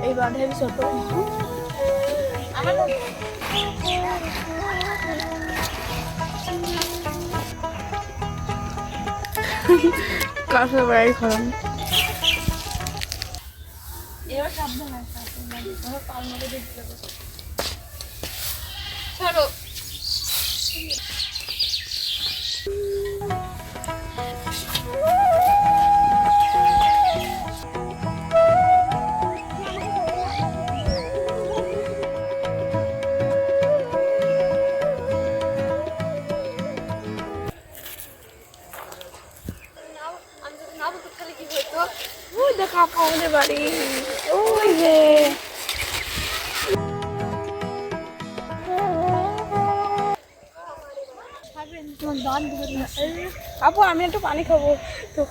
এই বাঁধাই ছোট কাছে বাড়ি খরম এবার সাবধান পাল মধ্যে দেখতে ছাড়ো দেখা আমাদের বাড়ি ওই যে আপু আমি একটু পানি খাবো তো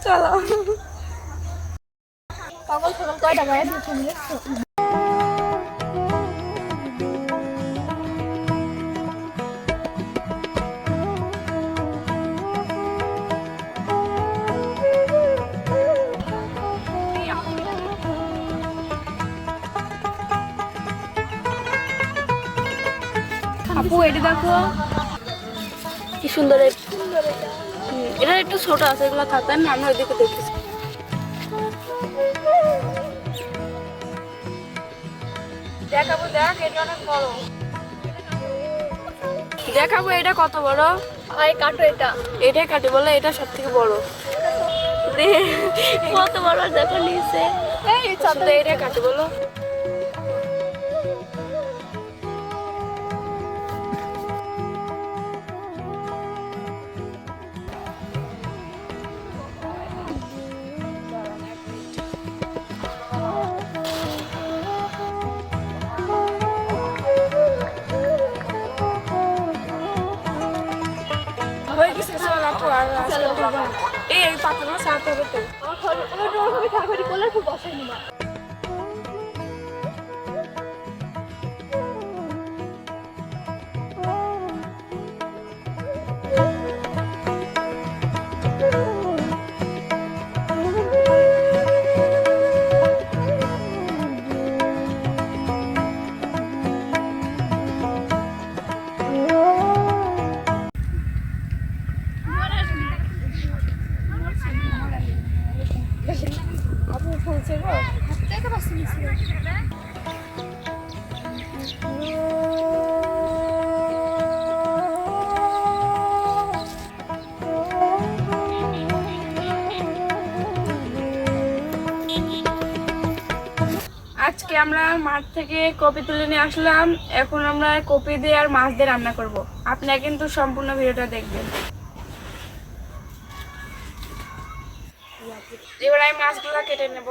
চলো সকাল সকাল কয়টা গায়ে দিয়ে আপু এটা দেখো কি সুন্দর এটা একটু ছোট আছে এগুলো থাকতেন আমরা ওইদিকে দেখেছি দেখাবো দেখ এটা অনেক বড় দেখাবো এটা কত বড় আয় কাটো এটাই কাটি বলে এটা সব থেকে বড় কত বড় দেখো নিচে এই চাঁদা এটা কাটি বলো এই পাতাগুলো সারতে হবে তো কলার ফুল বসাই নিবা আজকে আমরা মাঠ থেকে কপি তুলে নিয়ে আসলাম এখন আমরা কপি দিয়ে আর মাছ দিয়ে রান্না করব আপনারা কিন্তু সম্পূর্ণ ভিডিওটা দেখবেন এবার আমি মাছগুলো কেটে নেব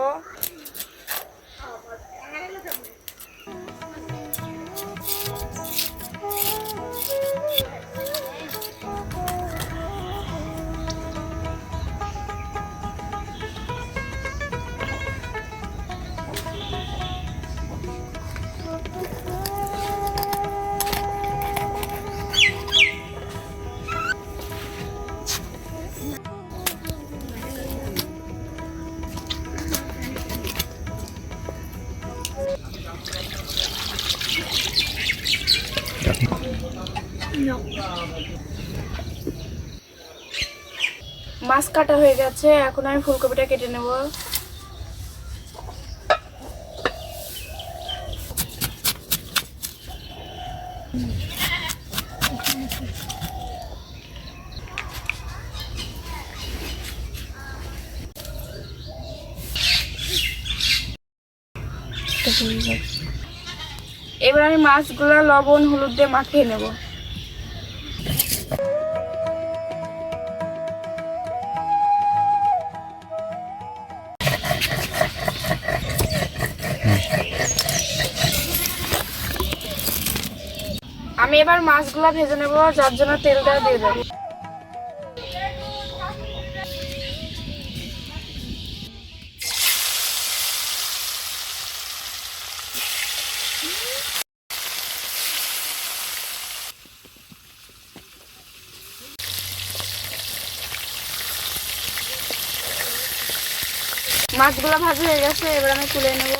মাছ কাটা হয়ে গেছে এখন আমি ফুলকপিটা কেটে নেব এবার আমি মাছগুলো লবণ হলুদ দিয়ে মাখিয়ে নেব আমি এবার মাছগুলো ভেজে নেব, যার জন্য তেলটা দিয়ে দেব। মাছগুলো ভাজা হয়ে গেছে, এবার আমি তুলে নেব।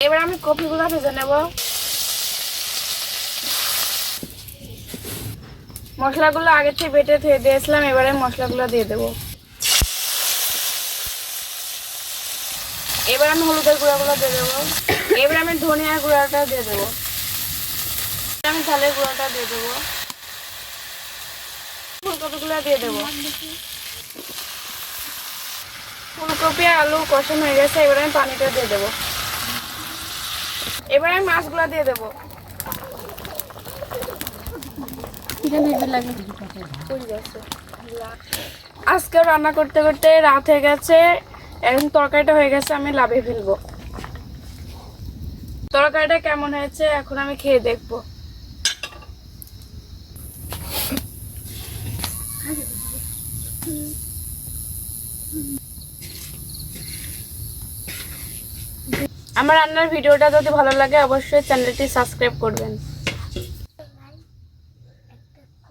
এবার আমি কপিগুলো ভেজে নেব। মশলাগুলো আগে থেকে বেটে ধুয়ে দিয়েছিলাম, এবারে মশলাগুলো দিয়ে দেব। এবার আমি হলুদের গুঁড়াগুলো দিয়ে দেবো। এবার আমি ধনিয়া গুঁড়াটা দিয়ে দেবো। আমি ঝালের গুঁড়াটা দিয়ে দেবো। ফুলকপিগুলো দিয়ে দেবো। ফুলকপি আর আলু কষানো হয়ে গেছে, এবার আমি পানিটা দিয়ে দেবো। এবার আমি মাছগুলো দিয়ে দেবো। আজকে রান্না করতে করতে রাত হয়ে গেছে, এখন তরকারিটা হয়ে গেছে, আমি লাভিয়ে ফেলবো। তরকারিটা কেমন হয়েছে এখন আমি খেয়ে দেখবো। আমার রান্নার ভিডিওটা যদি ভালো লাগে অবশ্যই চ্যানেলটি সাবস্ক্রাইব করবেন।